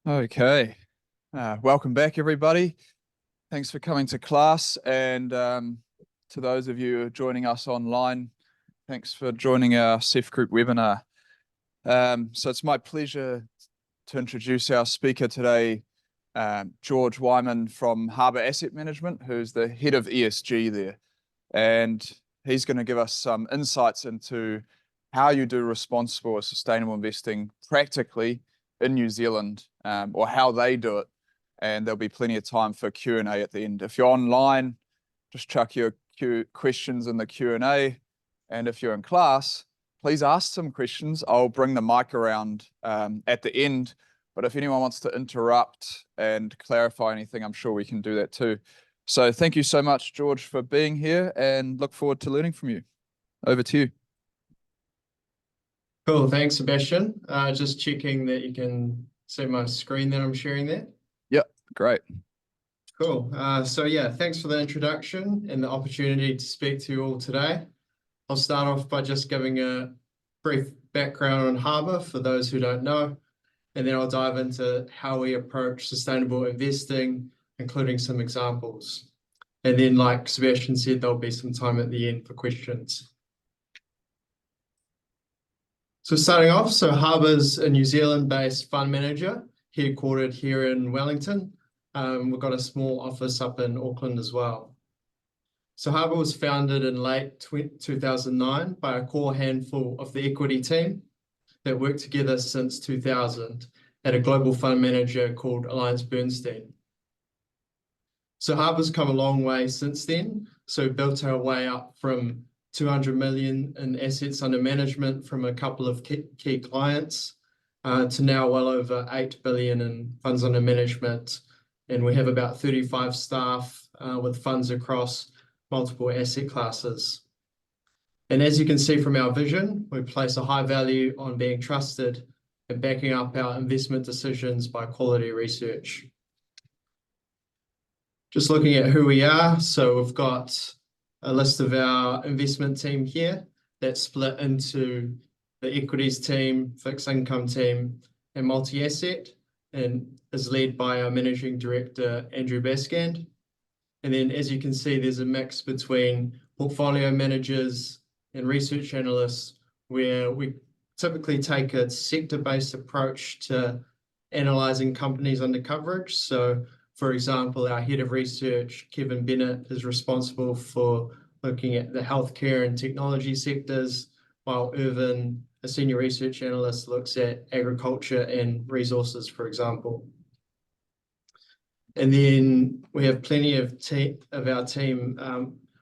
Okay, welcome back, everybody. Thanks for coming to class, and to those of you who are joining us online, thanks for joining our CEFGroup webinar. So it's my pleasure to introduce our speaker today, Jorge Waayman from Harbour Asset Management, who's the head of ESG there. And he's going to give us some insights into how you do responsible or sustainable investing practically in New Zealand, or how they do it. And there'll be plenty of time for Q&A at the end. If you're online, just chuck your questions in the Q&A. And if you're in class, please ask some questions. I'll bring the mic around at the end. But if anyone wants to interrupt and clarify anything, I'm sure we can do that too. So thank you so much, Jorge, for being here, and look forward to learning from you. Over to you. Cool, thanks, Sebastian. Just checking that you can see my screen that I'm sharing there. Yep, great. Cool. So yeah, thanks for the introduction and the opportunity to speak to you all today. I'll start off by just giving a brief background on Harbour for those who don't know, and then I'll dive into how we approach sustainable investing, including some examples. And then, like Sebastian said, there'll be some time at the end for questions. So starting off, Harbour's a New Zealand-based fund manager, headquartered here in Wellington. We've got a small office up in Auckland as well. So Harbour was founded in late 2009 by a core handful of the equity team that worked together since 2000 at a global fund manager called AllianceBernstein. So Harbour's come a long way since then. So built our way up from 200 million in assets under management from a couple of key clients to now well over 8 billion in funds under management. And we have about 35 staff with funds across multiple asset classes. And as you can see from our vision, we place a high value on being trusted and backing up our investment decisions by quality research. Just looking at who we are, so we've got a list of our investment team here that's split into the equities team, fixed income team, and multi-asset, and is led by our managing director, Andrew Baskand. And then, as you can see, there's a mix between portfolio managers and research analysts, where we typically take a sector-based approach to analyzing companies under coverage. So, for example, our head of research, Kevin Bennett, is responsible for looking at the healthcare and technology sectors, while Irvin, a senior research analyst, looks at agriculture and resources, for example. And then we have plenty of our team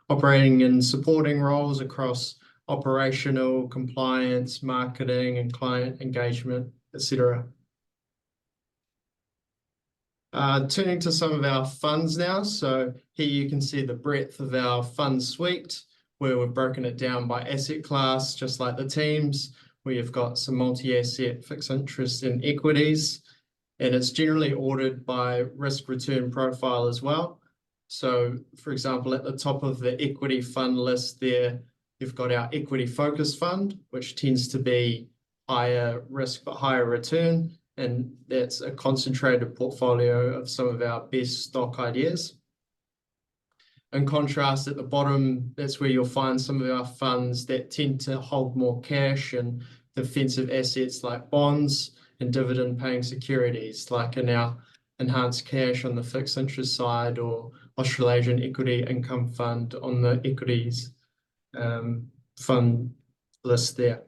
operating in supporting roles across operational, compliance, marketing, and client engagement, etc. Turning to some of our funds now. So here you can see the breadth of our fund suite, where we've broken it down by asset class, just like the teams. We have got some multi-asset, fixed interest, and equities, and it's generally ordered by risk return profile as well. So, for example, at the top of the equity fund list there, you've got our equity focused fund, which tends to be higher risk but higher return. And that's a concentrated portfolio of some of our best stock ideas. In contrast, at the bottom, that's where you'll find some of our funds that tend to hold more cash and defensive assets like bonds and dividend-paying securities, like in our enhanced cash on the fixed interest side, or Australasian Equity Income Fund on the equities fund list there.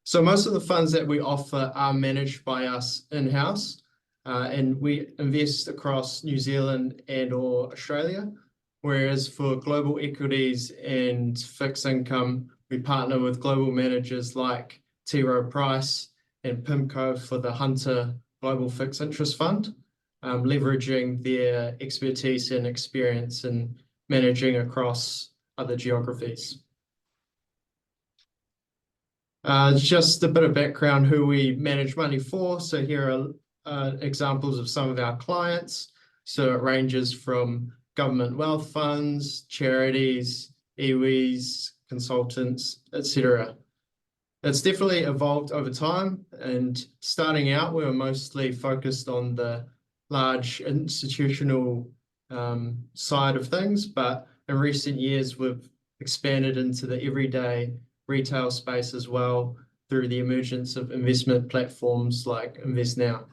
So most of the funds that we offer are managed by us in-house, and we invest across New Zealand and or Australia, whereas for global equities and fixed income, we partner with global managers like T. Rowe Price and PIMCO for the Hunter Global Fixed Interest Fund, leveraging their expertise and experience in managing across other geographies. Just a bit of background who we manage money for. So here are examples of some of our clients. So it ranges from government wealth funds, charities, iwis, consultants, etc. It's definitely evolved over time, and starting out, we were mostly focused on the large institutional side of things, but in recent years, we've expanded into the everyday retail space as well through the emergence of investment platforms like InvestNow.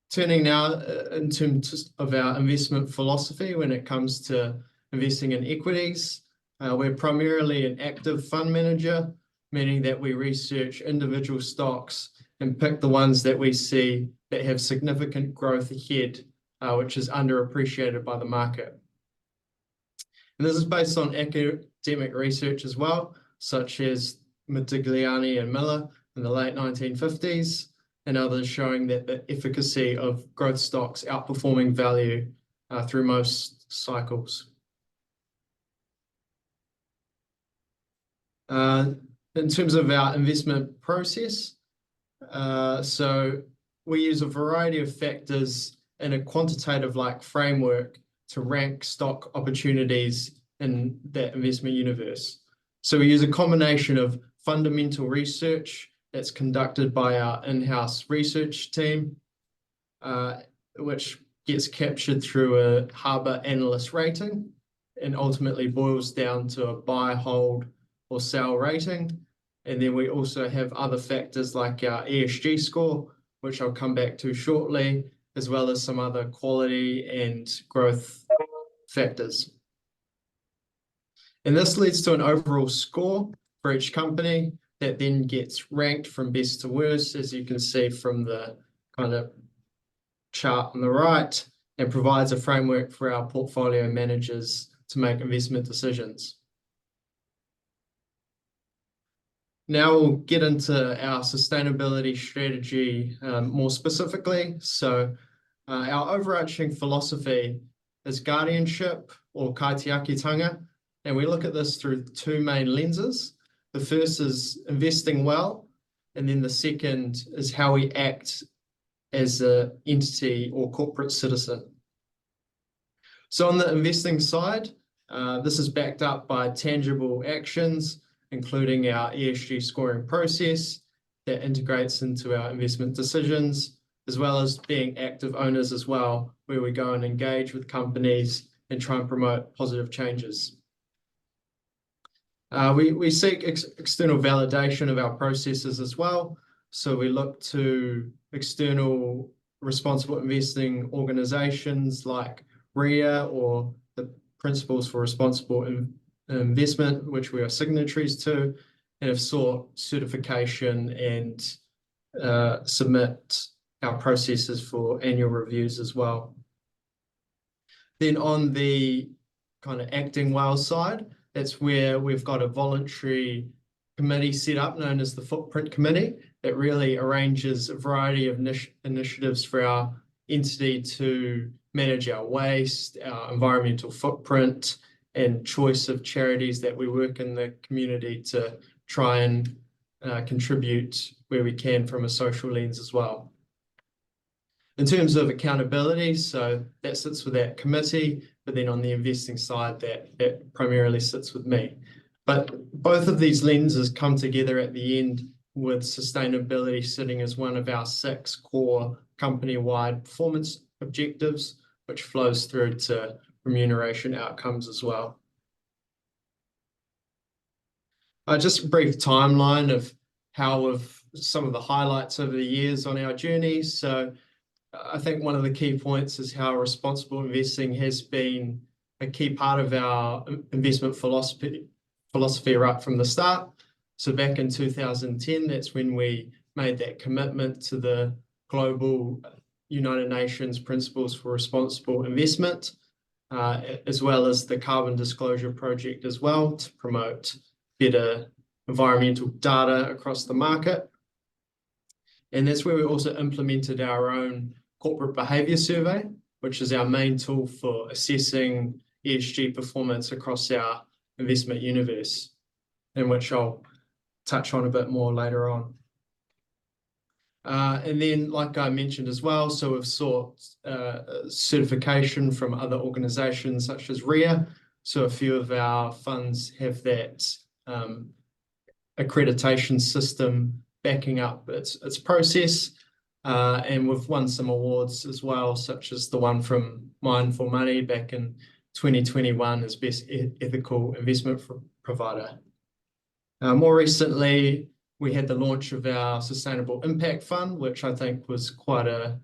Turning now in terms of our investment philosophy when it comes to investing in equities, we're primarily an active fund manager, meaning that we research individual stocks and pick the ones that we see that have significant growth ahead, which is underappreciated by the market. And this is based on academic research as well, such as Modigliani and Miller in the late 1950s, and others showing that the efficacy of growth stocks outperforming value through most cycles. In terms of our investment process, so we use a variety of factors in a quantitative-like framework to rank stock opportunities in that investment universe. So we use a combination of fundamental research that's conducted by our in-house research team, which gets captured through a Harbour analyst rating and ultimately boils down to a buy, hold, or sell rating. And then we also have other factors like our ESG score, which I'll come back to shortly, as well as some other quality and growth factors. And this leads to an overall score for each company that then gets ranked from best to worst, as you can see from the kind of chart on the right, and provides a framework for our portfolio managers to make investment decisions. Now we'll get into our sustainability strategy more specifically. So our overarching philosophy is guardianship or kaitiakitanga, and we look at this through two main lenses. The first is investing well, and then the second is how we act as an entity or corporate citizen. So on the investing side, this is backed up by tangible actions, including our ESG scoring process that integrates into our investment decisions, as well as being active owners as well, where we go and engage with companies and try and promote positive changes. We seek external validation of our processes as well. So we look to external responsible investing organizations like RIA or the Principles for Responsible Investment, which we are signatories to, and have sought certification and submit our processes for annual reviews as well. Then on the kind of acting well side, that's where we've got a voluntary committee set up known as the Footprint Committee that really arranges a variety of initiatives for our entity to manage our waste, our environmental footprint, and choice of charities that we work in the community to try and contribute where we can from a social lens as well. In terms of accountability, so that sits with that committee, but then on the investing side, that primarily sits with me. But both of these lenses come together at the end with sustainability sitting as one of our 6 core company-wide performance objectives, which flows through to remuneration outcomes as well. Just a brief timeline of some of the highlights over the years on our journey. So I think one of the key points is how responsible investing has been a key part of our investment philosophy right from the start. So back in 2010, that's when we made that commitment to the global United Nations Principles for Responsible Investment, as well as the Carbon Disclosure Project as well, to promote better environmental data across the market. And that's where we also implemented our own corporate behavior survey, which is our main tool for assessing ESG performance across our investment universe, in which I'll touch on a bit more later on. And then, like I mentioned as well, so we've sought certification from other organizations such as RIA. So a few of our funds have that accreditation system backing up its process. And we've won some awards as well, such as the one from Mine for Money back in 2021 as Best Ethical Investment Provider. More recently, we had the launch of our Sustainable Impact Fund, which I think was quite a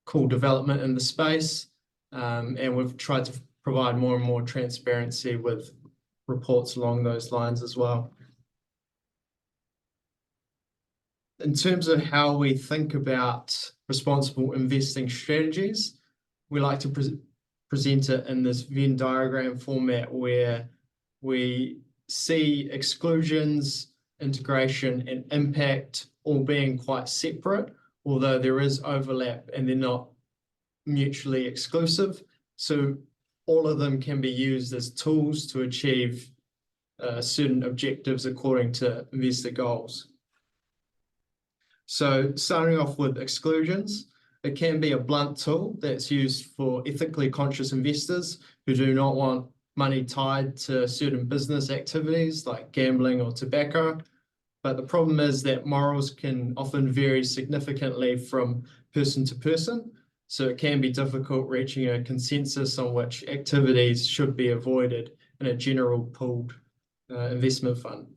cool development in the space. And we've tried to provide more and more transparency with reports along those lines as well. In terms of how we think about responsible investing strategies, we like to present it in this Venn diagram format where we see exclusions, integration, and impact all being quite separate, although there is overlap and they're not mutually exclusive. So all of them can be used as tools to achieve certain objectives according to investor goals. So starting off with exclusions, it can be a blunt tool that's used for ethically conscious investors who do not want money tied to certain business activities like gambling or tobacco. But the problem is that morals can often vary significantly from person to person. So it can be difficult reaching a consensus on which activities should be avoided in a general pooled investment fund.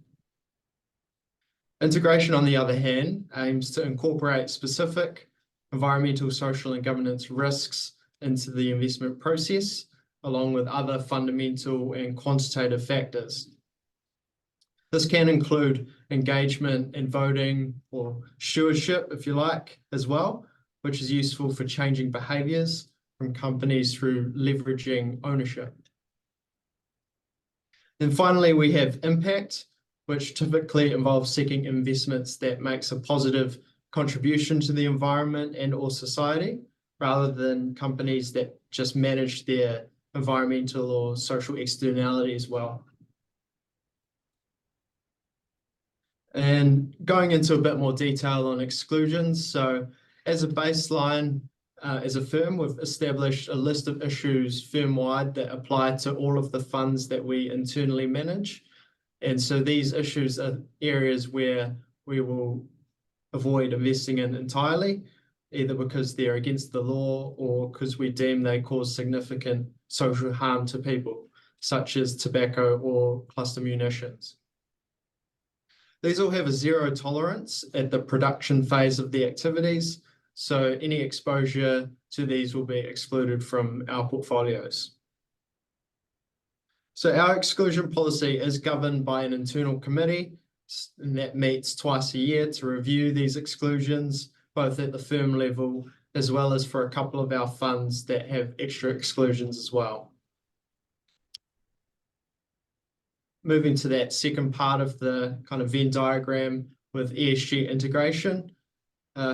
Integration, on the other hand, aims to incorporate specific environmental, social, and governance risks into the investment process, along with other fundamental and quantitative factors. This can include engagement in voting or stewardship, if you like, as well, which is useful for changing behaviors from companies through leveraging ownership. Then finally, we have impact, which typically involves seeking investments that makes a positive contribution to the environment and or society, rather than companies that just manage their environmental or social externalities well. And going into a bit more detail on exclusions. So as a baseline, as a firm, we've established a list of issues firm-wide that apply to all of the funds that we internally manage. And so these issues are areas where we will avoid investing in entirely, either because they're against the law or because we deem they cause significant social harm to people, such as tobacco or cluster munitions. These all have a zero tolerance at the production phase of the activities, so any exposure to these will be excluded from our portfolios. So our exclusion policy is governed by an internal committee, and that meets twice a year to review these exclusions, both at the firm level, as well as for a couple of our funds that have extra exclusions as well. Moving to that second part of the kind of Venn diagram with ESG integration.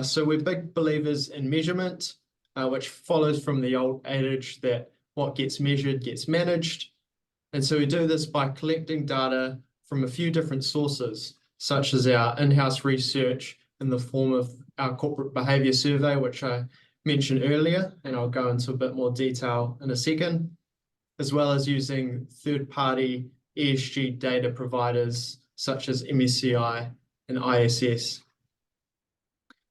So we're big believers in measurement, which follows from the old adage that what gets measured gets managed. And so we do this by collecting data from a few different sources, such as our in-house research in the form of our corporate behavior survey, which I mentioned earlier, and I'll go into a bit more detail in a second, as well as using third-party ESG data providers such as MSCI and ISS.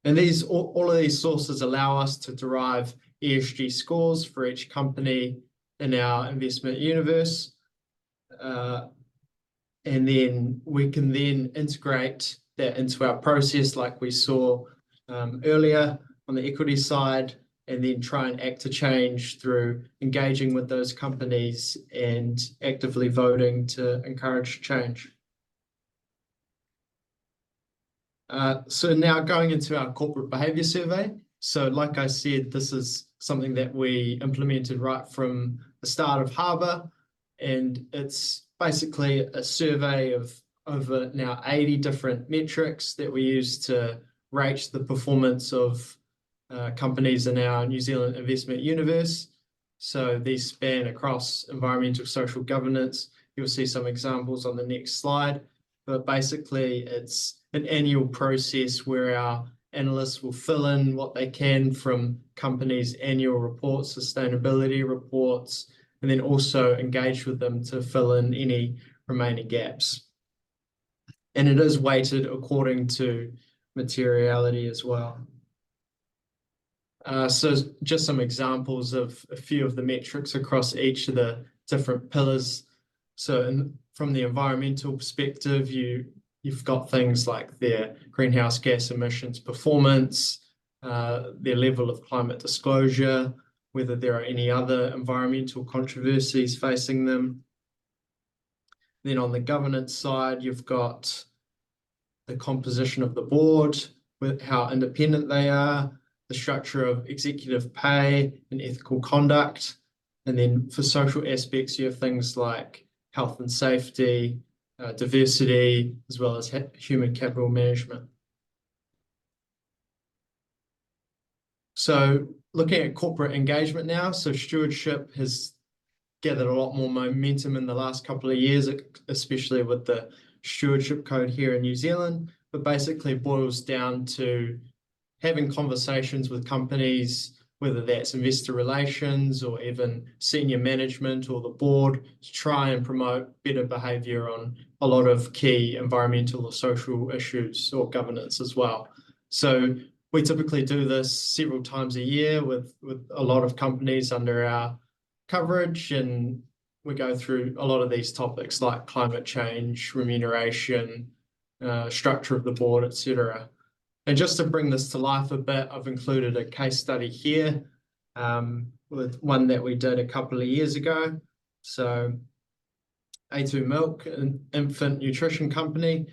And all of these sources allow us to derive ESG scores for each company in our investment universe. And then we can then integrate that into our process like we saw earlier on the equity side, and then try and act to change through engaging with those companies and actively voting to encourage change. So now going into our corporate behavior survey. So like I said, this is something that we implemented right from the start of Harbour, and it's basically a survey of over now 80 different metrics that we use to rate the performance of companies in our New Zealand investment universe. So these span across environmental, social, governance. You'll see some examples on the next slide, but basically it's an annual process where our analysts will fill in what they can from companies' annual reports, sustainability reports, and then also engage with them to fill in any remaining gaps. And it is weighted according to materiality as well. So just some examples of a few of the metrics across each of the different pillars. So from the environmental perspective, you've got things like their greenhouse gas emissions performance, their level of climate disclosure, whether there are any other environmental controversies facing them. Then on the governance side, you've got the composition of the board, with how independent they are, the structure of executive pay and ethical conduct. And then for social aspects, you have things like health and safety, diversity, as well as human capital management. So looking at corporate engagement now, so stewardship has gathered a lot more momentum in the last couple of years, especially with the stewardship code here in New Zealand, but basically boils down to having conversations with companies, whether that's investor relations or even senior management or the board, to try and promote better behavior on a lot of key environmental or social issues or governance as well. So we typically do this several times a year with a lot of companies under our coverage, and we go through a lot of these topics like climate change, remuneration, structure of the board, etc. And just to bring this to life a bit, I've included a case study here with one that we did a couple of years ago. So A2 Milk, an infant nutrition company,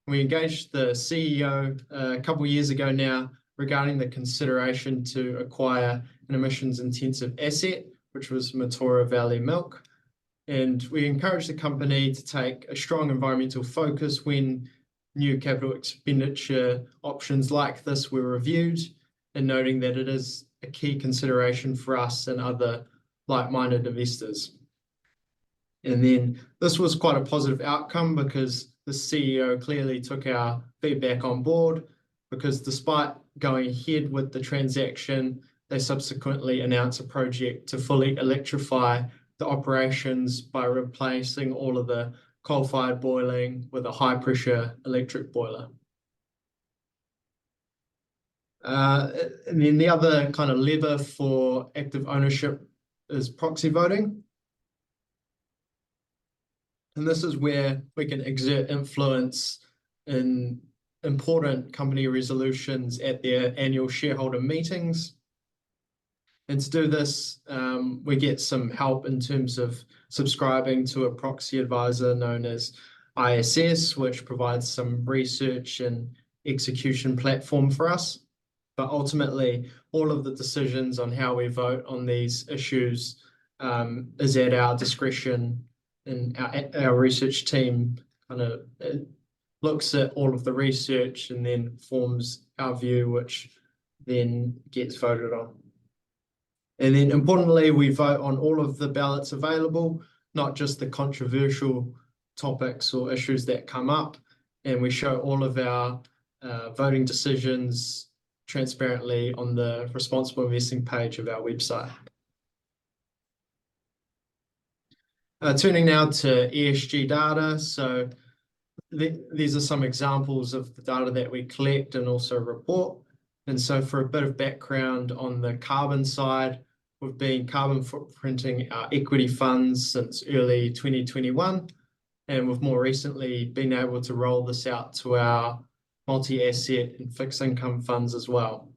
we engaged the CEO a couple of years ago now regarding the consideration to acquire an emissions-intensive asset, which was Mataura Valley Milk. And we encouraged the company to take a strong environmental focus when new capital expenditure options like this were reviewed, and noting that it is a key consideration for us and other like-minded investors. And then this was quite a positive outcome because the CEO clearly took our feedback on board, because despite going ahead with the transaction, they subsequently announced a project to fully electrify the operations by replacing all of the coal-fired boiling with a high-pressure electric boiler. And then the other kind of lever for active ownership is proxy voting. And this is where we can exert influence in important company resolutions at their annual shareholder meetings. And to do this, we get some help in terms of subscribing to a proxy advisor known as ISS, which provides some research and execution platform for us. But ultimately, all of the decisions on how we vote on these issues is at our discretion, and our research team kind of looks at all of the research and then forms our view, which then gets voted on. And then importantly, we vote on all of the ballots available, not just the controversial topics or issues that come up. And we show all of our voting decisions transparently on the responsible investing page of our website. Turning now to ESG data. So these are some examples of the data that we collect and also report. And so for a bit of background on the carbon side, we've been carbon footprinting our equity funds since early 2021. And we've more recently been able to roll this out to our multi-asset and fixed income funds as well.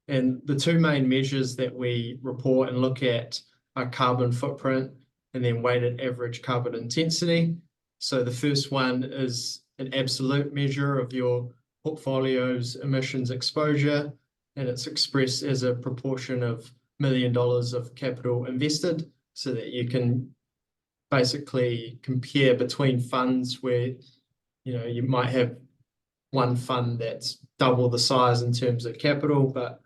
And the two main measures that we report and look at are carbon footprint and then weighted average carbon intensity. So the first one is an absolute measure of your portfolio's emissions exposure, and it's expressed as a proportion of $1 million of capital invested, so that you can basically compare between funds where you might have one fund that's double the size in terms of capital, but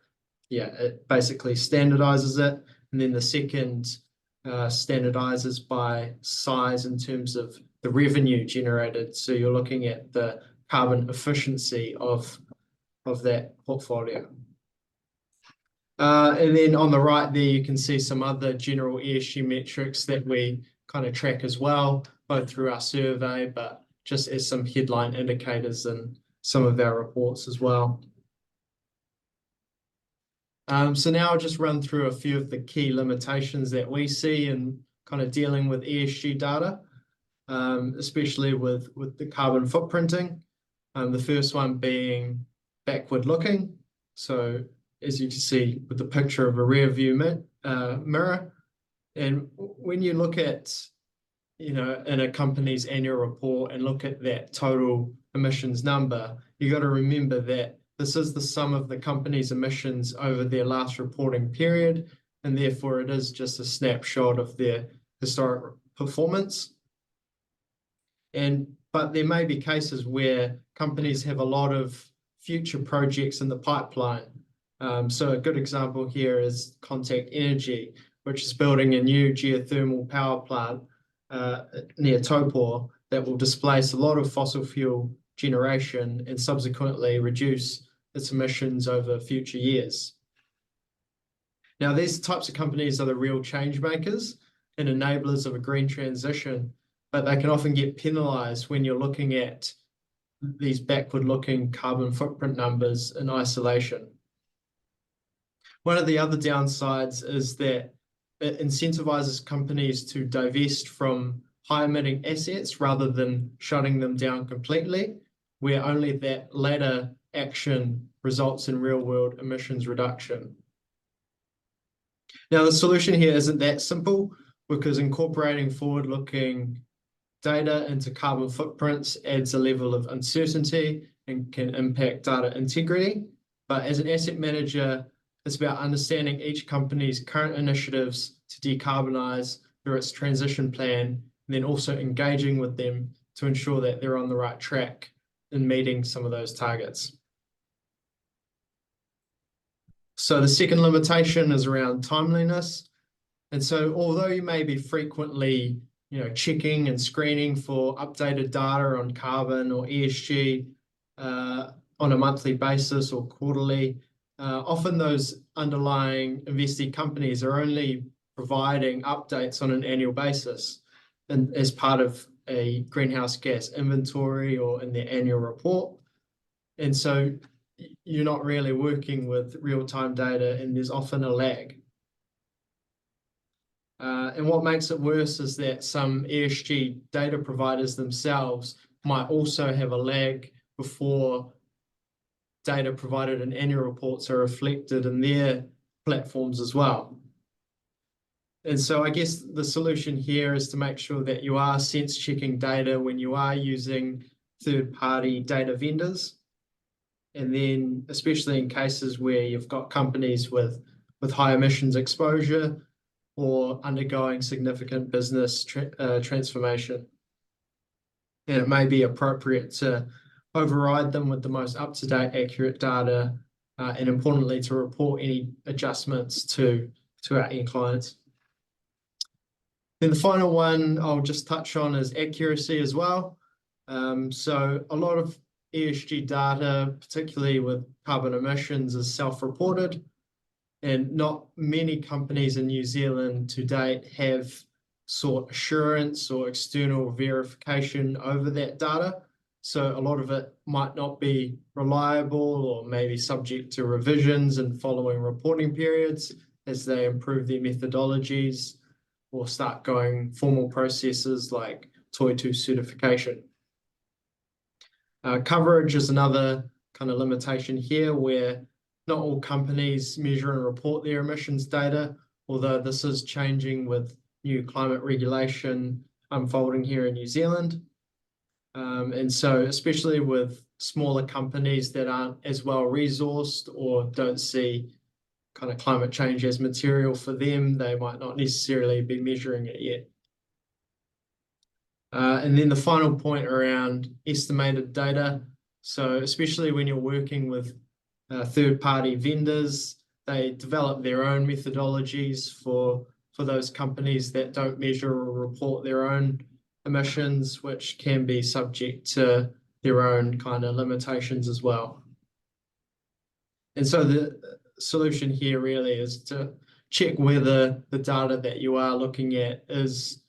yeah, it basically standardizes it. And then the second standardizes by size in terms of the revenue generated. So you're looking at the carbon efficiency of that portfolio. And then on the right there, you can see some other general ESG metrics that we kind of track as well, both through our survey, but just as some headline indicators in some of our reports as well. So now I'll just run through a few of the key limitations that we see in kind of dealing with ESG data, especially with the carbon footprinting. The first one being backward looking. So as you can see with the picture of a rear view mirror, and when you look at, in a company's annual report and look at that total emissions number, you got to remember that this is the sum of the company's emissions over their last reporting period, and therefore it is just a snapshot of their historic performance. But there may be cases where companies have a lot of future projects in the pipeline. So a good example here is Contact Energy, which is building a new geothermal power plant near Taupō that will displace a lot of fossil fuel generation and subsequently reduce its emissions over future years. Now, these types of companies are the real change makers and enablers of a green transition, but they can often get penalized when you're looking at these backward-looking carbon footprint numbers in isolation. One of the other downsides is that it incentivizes companies to divest from high-emitting assets rather than shutting them down completely, where only that latter action results in real-world emissions reduction. Now, the solution here isn't that simple, because incorporating forward-looking data into carbon footprints adds a level of uncertainty and can impact data integrity. But as an asset manager, it's about understanding each company's current initiatives to decarbonize through its transition plan, and then also engaging with them to ensure that they're on the right track in meeting some of those targets. So the second limitation is around timeliness. And so although you may be frequently checking and screening for updated data on carbon or ESG on a monthly basis or quarterly, often those underlying investee companies are only providing updates on an annual basis and as part of a greenhouse gas inventory or in their annual report. And so you're not really working with real-time data, and there's often a lag. And what makes it worse is that some ESG data providers themselves might also have a lag before data provided in annual reports are reflected in their platforms as well. And so I guess the solution here is to make sure that you are sense checking data when you are using third-party data vendors. And then especially in cases where you've got companies with high emissions exposure or undergoing significant business transformation. And it may be appropriate to override them with the most up-to-date accurate data, and importantly to report any adjustments to our end clients. Then the final one I'll just touch on is accuracy as well. So a lot of ESG data, particularly with carbon emissions, is self-reported, and not many companies in New Zealand to date have sought assurance or external verification over that data. So a lot of it might not be reliable or maybe subject to revisions in following reporting periods as they improve their methodologies or start going formal processes like Toitū certification. Coverage is another kind of limitation here, where not all companies measure and report their emissions data, although this is changing with new climate regulation unfolding here in New Zealand. And so especially with smaller companies that aren't as well resourced or don't see kind of climate change as material for them, they might not necessarily be measuring it yet. And then the final point around estimated data. So especially when you're working with third-party vendors, they develop their own methodologies for those companies that don't measure or report their own emissions, which can be subject to their own kind of limitations as well. And so the solution here really is to check whether the data that you are looking at is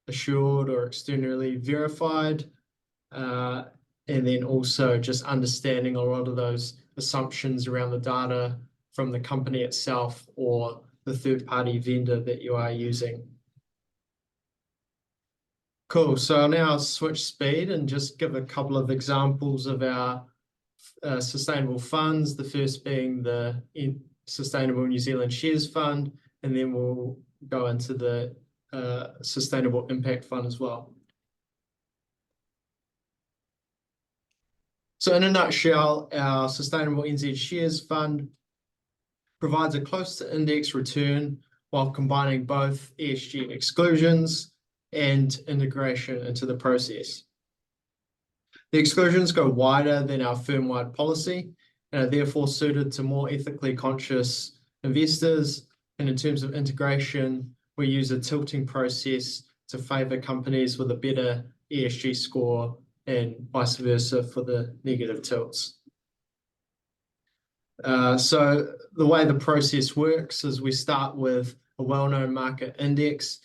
assured or externally verified, and then also just understanding a lot of those assumptions around the data from the company itself or the third-party vendor that you are using. Cool, so I'll now switch speed and just give a couple of examples of our sustainable funds, the first being the Sustainable New Zealand Shares Fund, and then we'll go into the Sustainable Impact Fund as well. So in a nutshell, our Sustainable NZ Shares Fund provides a close to index return while combining both ESG exclusions and integration into the process. The exclusions go wider than our firm-wide policy and are therefore suited to more ethically conscious investors. And in terms of integration, we use a tilting process to favor companies with a better ESG score and vice versa for the negative tilts. So the way the process works is we start with a well-known market index,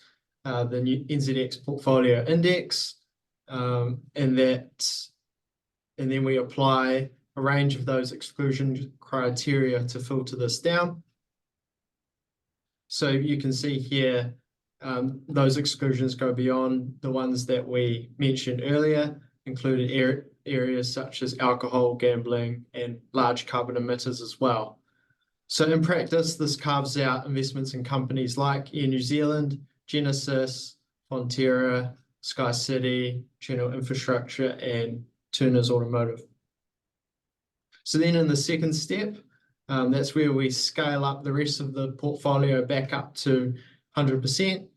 the new NZX Portfolio Index, and then we apply a range of those exclusion criteria to filter this down. So you can see here, those exclusions go beyond the ones that we mentioned earlier, including areas such as alcohol, gambling, and large carbon emitters as well. So in practice, this carves out investments in companies like Air New Zealand, Genesis, Fonterra, Sky City, Channel Infrastructure, and Turner's Automotive. So then in the second step, that's where we scale up the rest of the portfolio back up to 100%,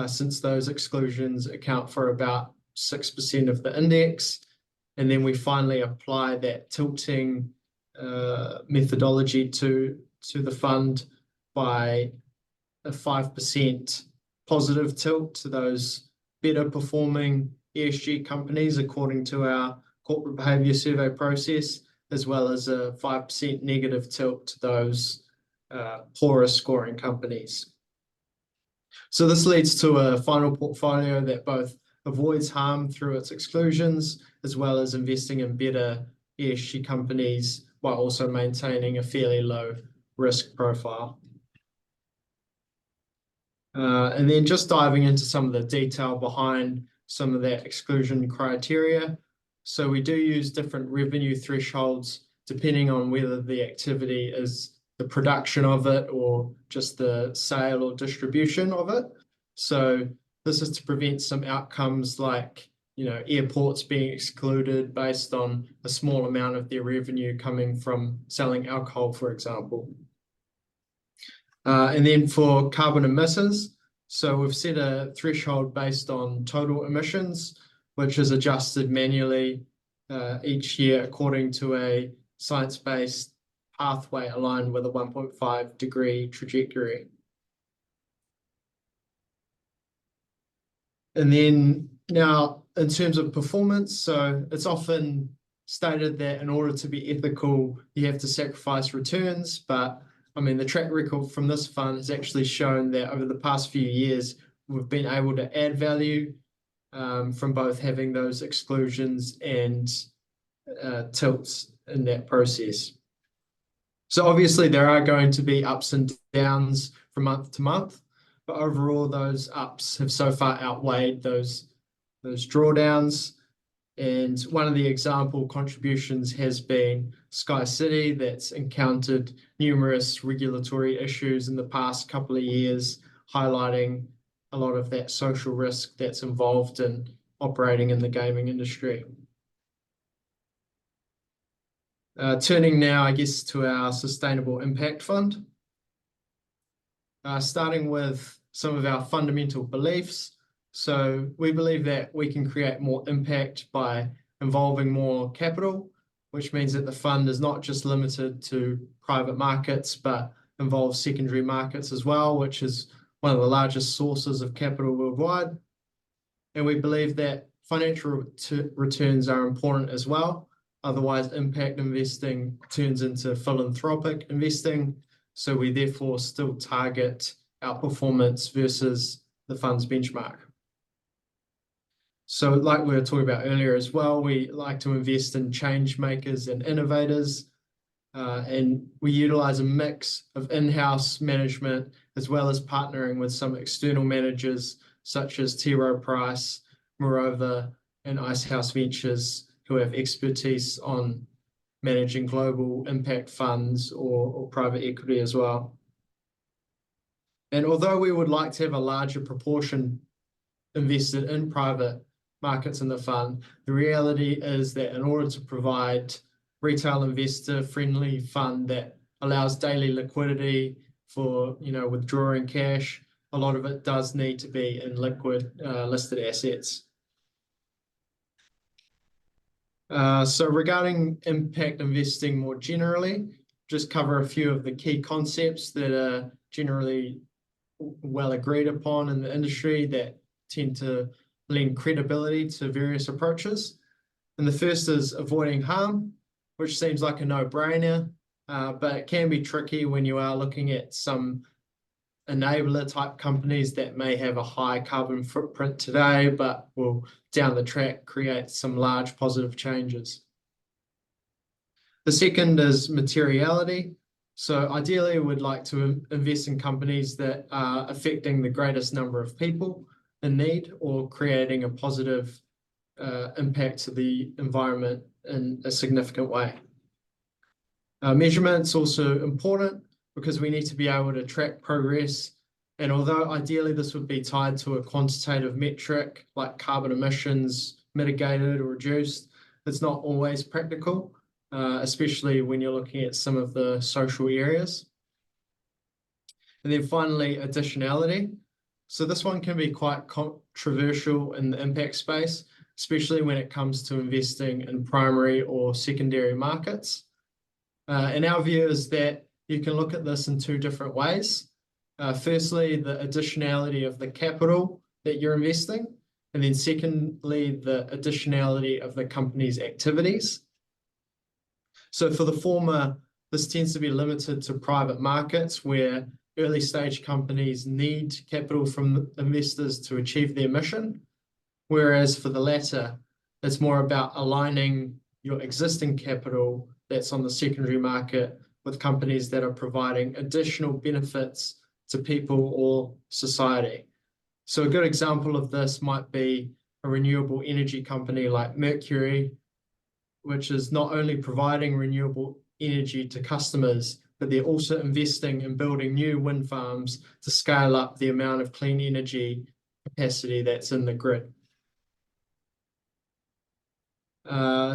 since those exclusions account for about 6% of the index. And then we finally apply that tilting methodology to the fund by a 5% positive tilt to those better performing ESG companies according to our corporate behavior survey process, as well as a 5% negative tilt to those poorer scoring companies. So this leads to a final portfolio that both avoids harm through its exclusions, as well as investing in better ESG companies while also maintaining a fairly low risk profile. And then just diving into some of the detail behind some of that exclusion criteria. So we do use different revenue thresholds depending on whether the activity is the production of it or just the sale or distribution of it. So this is to prevent some outcomes like, airports being excluded based on a small amount of their revenue coming from selling alcohol, for example. And then for carbon emitters, so we've set a threshold based on total emissions, which is adjusted manually each year according to a science-based pathway aligned with a 1.5 degree trajectory. And then now in terms of performance, so it's often stated that in order to be ethical, you have to sacrifice returns. But I mean, the track record from this fund has actually shown that over the past few years, we've been able to add value from both having those exclusions and tilts in that process. So obviously there are going to be ups and downs from month to month, but overall those ups have so far outweighed those drawdowns. And one of the example contributions has been Sky City, that's encountered numerous regulatory issues in the past couple of years, highlighting a lot of that social risk that's involved in operating in the gaming industry. Turning now, I guess, to our Sustainable Impact Fund. Starting with some of our fundamental beliefs. So we believe that we can create more impact by involving more capital, which means that the fund is not just limited to private markets, but involves secondary markets as well, which is one of the largest sources of capital worldwide. And we believe that financial returns are important as well. Otherwise, impact investing turns into philanthropic investing. So we therefore still target outperformance versus the fund's benchmark. So like we were talking about earlier as well, we like to invest in change makers and innovators. And we utilize a mix of in-house management as well as partnering with some external managers such as T. Rowe Price, Moreover, and Icehouse Ventures, who have expertise on managing global impact funds or private equity as well. And although we would like to have a larger proportion invested in private markets in the fund, the reality is that in order to provide retail investor friendly fund that allows daily liquidity for withdrawing cash, a lot of it does need to be in liquid listed assets. So regarding impact investing more generally, just cover a few of the key concepts that are generally well agreed upon in the industry that tend to lend credibility to various approaches. And the first is avoiding harm, which seems like a no-brainer, but it can be tricky when you are looking at some enabler type companies that may have a high carbon footprint today, but will down the track create some large positive changes. The second is materiality. So ideally, we'd like to invest in companies that are affecting the greatest number of people in need or creating a positive impact to the environment in a significant way. Measurement's also important because we need to be able to track progress. And although ideally this would be tied to a quantitative metric like carbon emissions mitigated or reduced, it's not always practical, especially when you're looking at some of the social areas. And then finally, additionality. So this one can be quite controversial in the impact space, especially when it comes to investing in primary or secondary markets. And our view is that you can look at this in two different ways. Firstly, the additionality of the capital that you're investing, and then secondly, the additionality of the company's activities. So for the former, this tends to be limited to private markets where early stage companies need capital from investors to achieve their mission. Whereas for the latter, it's more about aligning your existing capital that's on the secondary market with companies that are providing additional benefits to people or society. So a good example of this might be a renewable energy company like Mercury, which is not only providing renewable energy to customers, but they're also investing in building new wind farms to scale up the amount of clean energy capacity that's in the grid.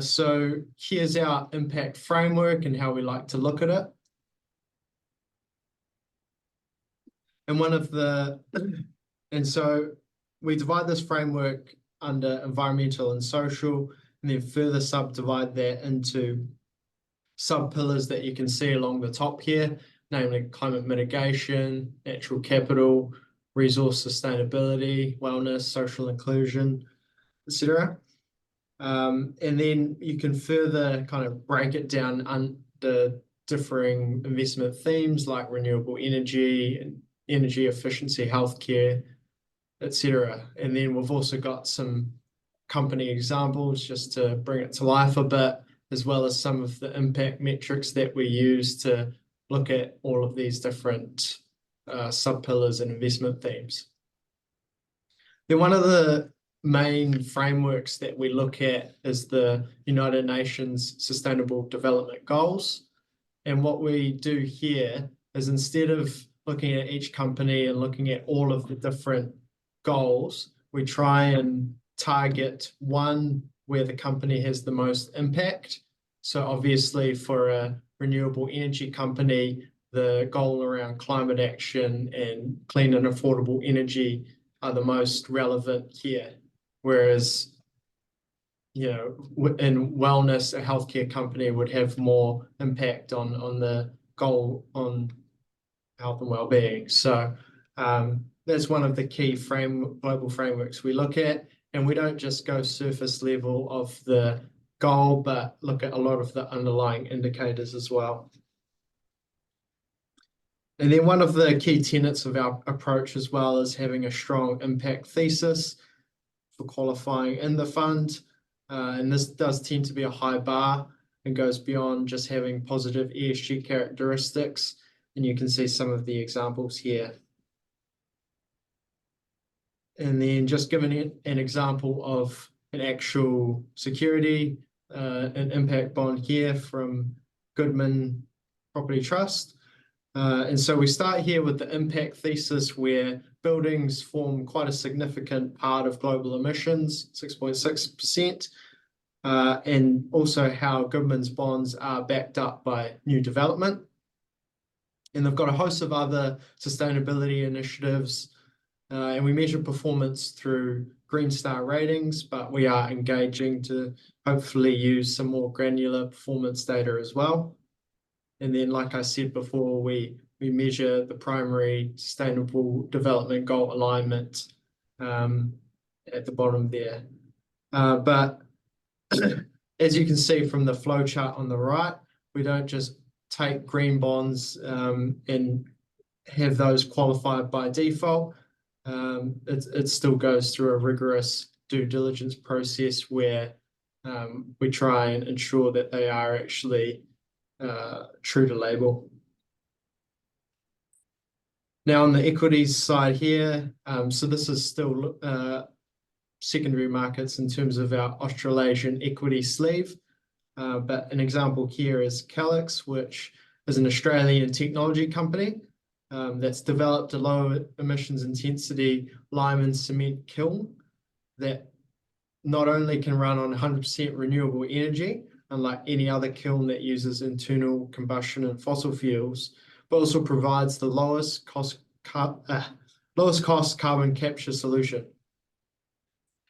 So here's our impact framework and how we like to look at it. And so we divide this framework under environmental and social, and then further subdivide that into sub-pillars that you can see along the top here, namely climate mitigation, natural capital, resource sustainability, wellness, social inclusion, etc. And then you can further kind of break it down under differing investment themes like renewable energy and energy efficiency, healthcare, etc. And then we've also got some company examples just to bring it to life a bit, as well as some of the impact metrics that we use to look at all of these different sub-pillars and investment themes. Then one of the main frameworks that we look at is the United Nations Sustainable Development Goals. And what we do here is instead of looking at each company and looking at all of the different goals, we try and target one where the company has the most impact. So obviously for a renewable energy company, the goal around climate action and clean and affordable energy are the most relevant here. Whereas, in wellness, a healthcare company would have more impact on the goal on health and well-being. So that's one of the key global frameworks we look at. And we don't just go surface level of the goal, but look at a lot of the underlying indicators as well. And then one of the key tenets of our approach as well is having a strong impact thesis. for qualifying in the fund. And this does tend to be a high bar and goes beyond just having positive ESG characteristics. And you can see some of the examples here. And then just giving an example of an actual security, an impact bond here from Goodman Property Trust. And so we start here with the impact thesis, where buildings form quite a significant part of global emissions, 6.6%, and also how Goodman's bonds are backed up by new development. And they've got a host of other sustainability initiatives, and we measure performance through Green Star ratings, but we are engaging to hopefully use some more granular performance data as well. And then, like I said before, we measure the primary sustainable development goal alignment at the bottom there. But as you can see from the flow chart on the right, we don't just take green bonds and have those qualified by default. It still goes through a rigorous due diligence process where we try and ensure that they are actually true to label. Now on the equities side here, so this is still secondary markets in terms of our Australasian equity sleeve. But an example here is Calix, which is an Australian technology company that's developed a low emissions intensity lime and cement kiln that not only can run on 100% renewable energy, unlike any other kiln that uses internal combustion and fossil fuels, but also provides the lowest cost carbon capture solution.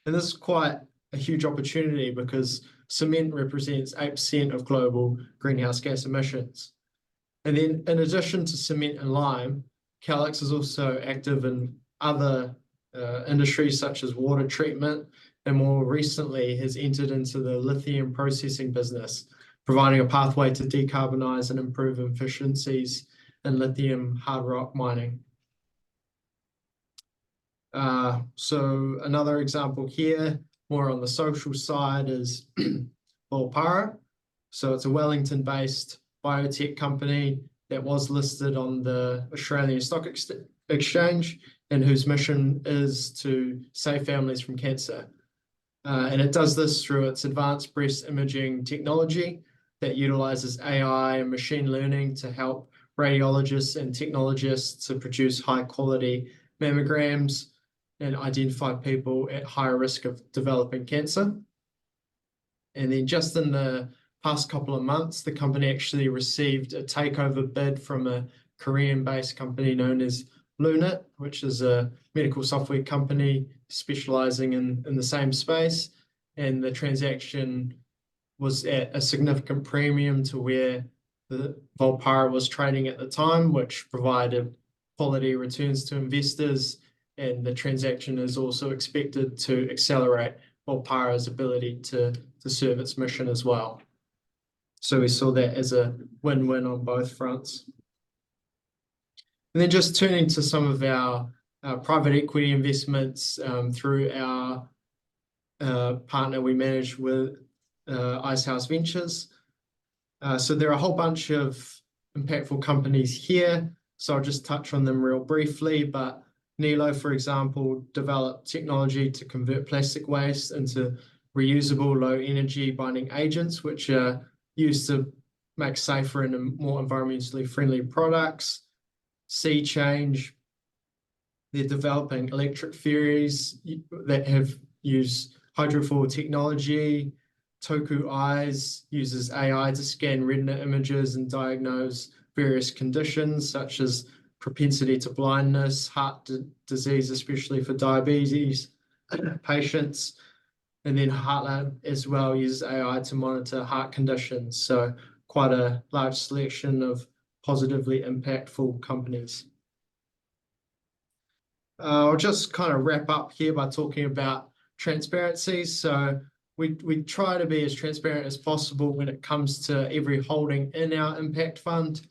And this is quite a huge opportunity because cement represents 8% of global greenhouse gas emissions. And then in addition to cement and lime, Calix is also active in other industries such as water treatment, and more recently has entered into the lithium processing business, providing a pathway to decarbonize and improve efficiencies in lithium hard rock mining. So another example here, more on the social side, is Volpara. So it's a Wellington-based biotech company that was listed on the Australian Stock Exchange and whose mission is to save families from cancer. And it does this through its advanced breast imaging technology that utilizes AI and machine learning to help radiologists and technologists to produce high quality mammograms and identify people at higher risk of developing cancer. And then just in the past couple of months, the company actually received a takeover bid from a Korean-based company known as Lunit, which is a medical software company specializing in the same space. And the transaction was at a significant premium to where the Volpara was trading at the time, which provided quality returns to investors. And the transaction is also expected to accelerate Volpara's ability to serve its mission as well. So we saw that as a win-win on both fronts. And then just turning to some of our private equity investments through our partner we manage with Icehouse Ventures. So there are a whole bunch of impactful companies here. So I'll just touch on them real briefly, but Nilo, for example, developed technology to convert plastic waste into reusable low energy binding agents, which are used to make safer and more environmentally friendly products. Sea Change, they're developing electric ferries that have used hydrofoil technology. Toku Eyes uses AI to scan retina images and diagnose various conditions such as propensity to blindness, heart disease, especially for diabetes patients. And then HeartLab as well uses AI to monitor heart conditions. So quite a large selection of positively impactful companies. I'll just kind of wrap up here by talking about transparency. So we try to be as transparent as possible when it comes to every holding in our impact fund,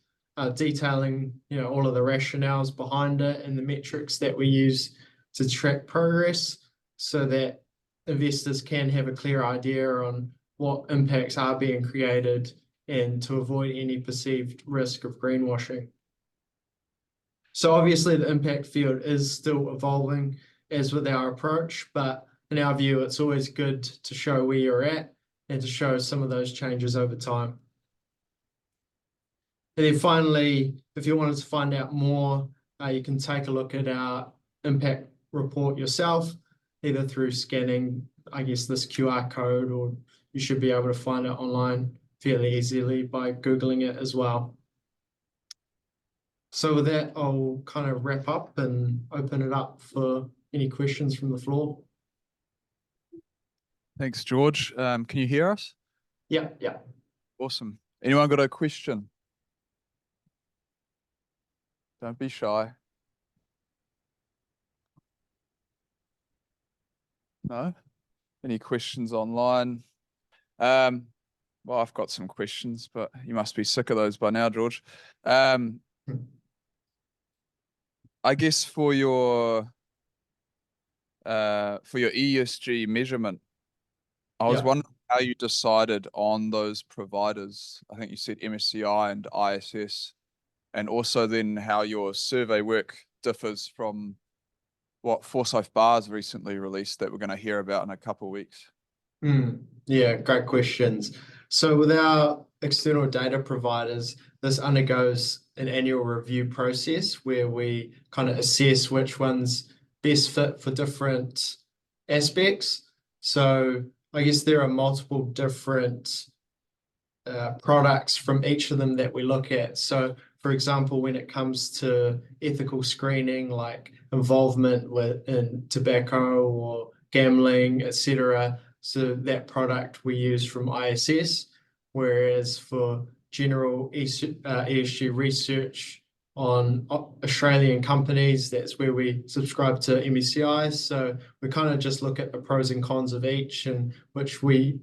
detailing all of the rationales behind it and the metrics that we use to track progress, so that investors can have a clear idea on what impacts are being created and to avoid any perceived risk of greenwashing. So obviously the impact field is still evolving as with our approach, but in our view, it's always good to show where you're at and to show some of those changes over time. And then finally, if you wanted to find out more, you can take a look at our impact report yourself, either through scanning, I guess, this QR code, or you should be able to find it online fairly easily by Googling it as well. So with that, I'll kind of wrap up and open it up for any questions from the floor. Thanks, George. Can you hear us? Yeah. Awesome. Anyone got a question? Don't be shy. No? Any questions online? Well, I've got some questions, but you must be sick of those by now, George. I guess for your ESG measurement, I was wondering how you decided on those providers. I think you said MSCI and ISS, and also then how your survey work differs from what Forsyth Barr's recently released that we're going to hear about in a couple of weeks. Yeah, great questions. So with our external data providers, this undergoes an annual review process where we kind of assess which ones best fit for different aspects. So I guess there are multiple different products from each of them that we look at. So for example, when it comes to ethical screening, like involvement in tobacco or gambling, etc., so that product we use from ISS, whereas for general ESG research on Australian companies, that's where we subscribe to MSCI. So we kind of just look at the pros and cons of each and which we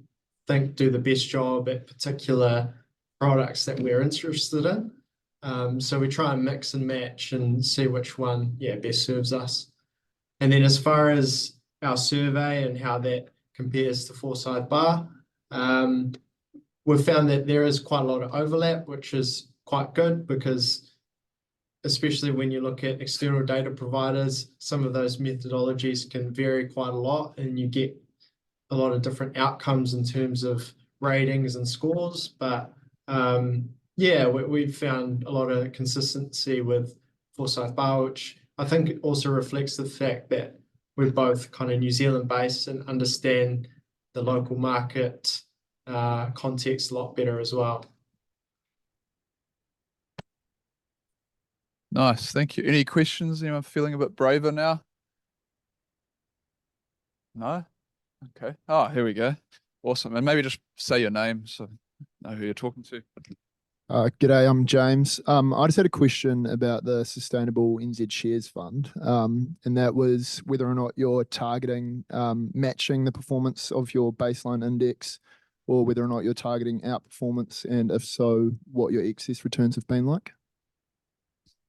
think do the best job at particular products that we're interested in. So we try and mix and match and see which one, best serves us. And then as far as our survey and how that compares to Forsyth Barr, we've found that there is quite a lot of overlap, which is quite good because especially when you look at external data providers, some of those methodologies can vary quite a lot and you get a lot of different outcomes in terms of ratings and scores. But we've found a lot of consistency with Forsyth Barr, which I think also reflects the fact that we're both kind of New Zealand based and understand the local market context a lot better as well. Nice, thank you. Any questions? Anyone feeling a bit braver now? No? Okay. Oh, here we go. Awesome. And maybe just say your name so I know who you're talking to. G'day, I'm James. I just had a question about the Sustainable NZ Shares Fund, and that was whether or not you're targeting matching the performance of your baseline index or whether or not you're targeting outperformance, and if so, what your excess returns have been like.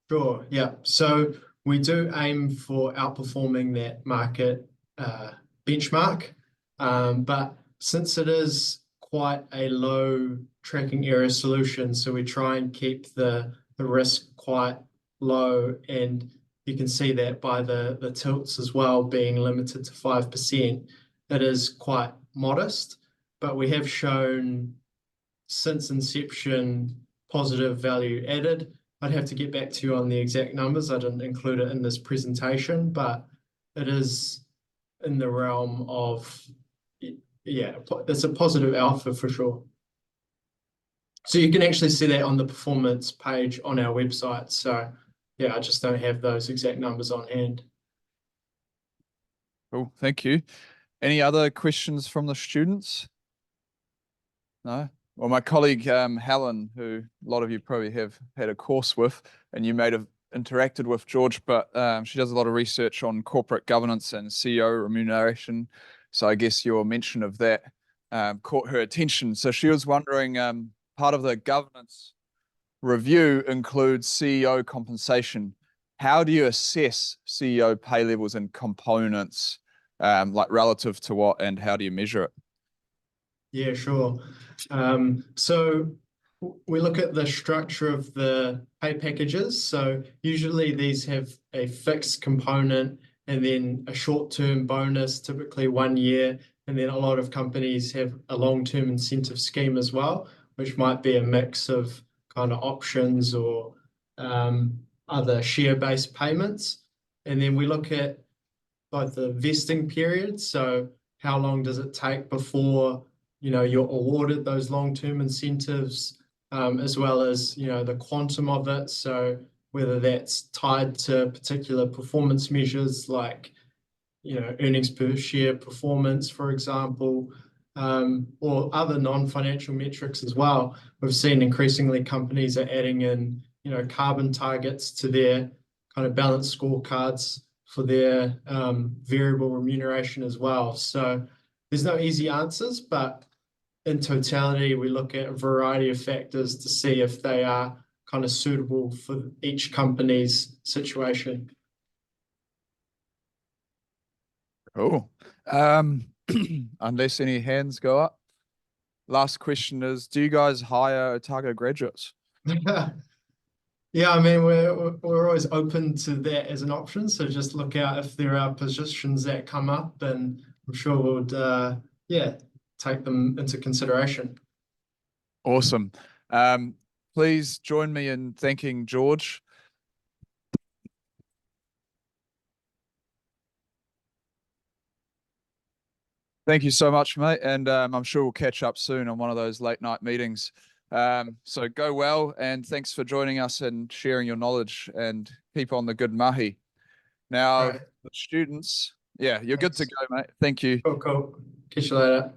Sure, yeah. So we do aim for outperforming that market benchmark, but since it is quite a low tracking error solution, so we try and keep the risk quite low, and you can see that by the tilts as well being limited to 5%. It is quite modest, but we have shown since inception positive value added. I'd have to get back to you on the exact numbers. I didn't include it in this presentation, but it is in the realm of, it's a positive alpha for sure. So you can actually see that on the performance page on our website. So I just don't have those exact numbers on hand. Cool, thank you. Any other questions from the students? No? Well, my colleague Helen, who a lot of you probably have had a course with, and you may have interacted with, George, but she does a lot of research on corporate governance and CEO remuneration. So I guess your mention of that caught her attention. So she was wondering, part of the governance review includes CEO compensation. How do you assess CEO pay levels and components like relative to what, and how do you measure it? Yeah, sure. So we look at the structure of the pay packages. So usually these have a fixed component and then a short-term bonus, typically 1 year. And then a lot of companies have a long-term incentive scheme as well, which might be a mix of kind of options or other share-based payments. And then we look at both the vesting period. So how long does it take before you're awarded those long-term incentives, as well as the quantum of it. So whether that's tied to particular performance measures like earnings per share performance, for example, or other non-financial metrics as well. We've seen increasingly companies are adding in carbon targets to their kind of balanced scorecards for their variable remuneration as well. So there's no easy answers, but in totality, we look at a variety of factors to see if they are kind of suitable for each company's situation. Cool. Unless any hands go up. Last question is, do you guys hire Otago graduates? Yeah, I mean, we're always open to that as an option. So just look out if there are positions that come up, and I'm sure we'll take them into consideration. Awesome. Please join me in thanking George. Thank you so much, mate. And I'm sure we'll catch up soon on one of those late night meetings. So go well, and thanks for joining us and sharing your knowledge, and keep on the good mahi. Now, Right. the students, yeah, you're Thanks. good to go, mate. Thank you. Cool. Catch you later.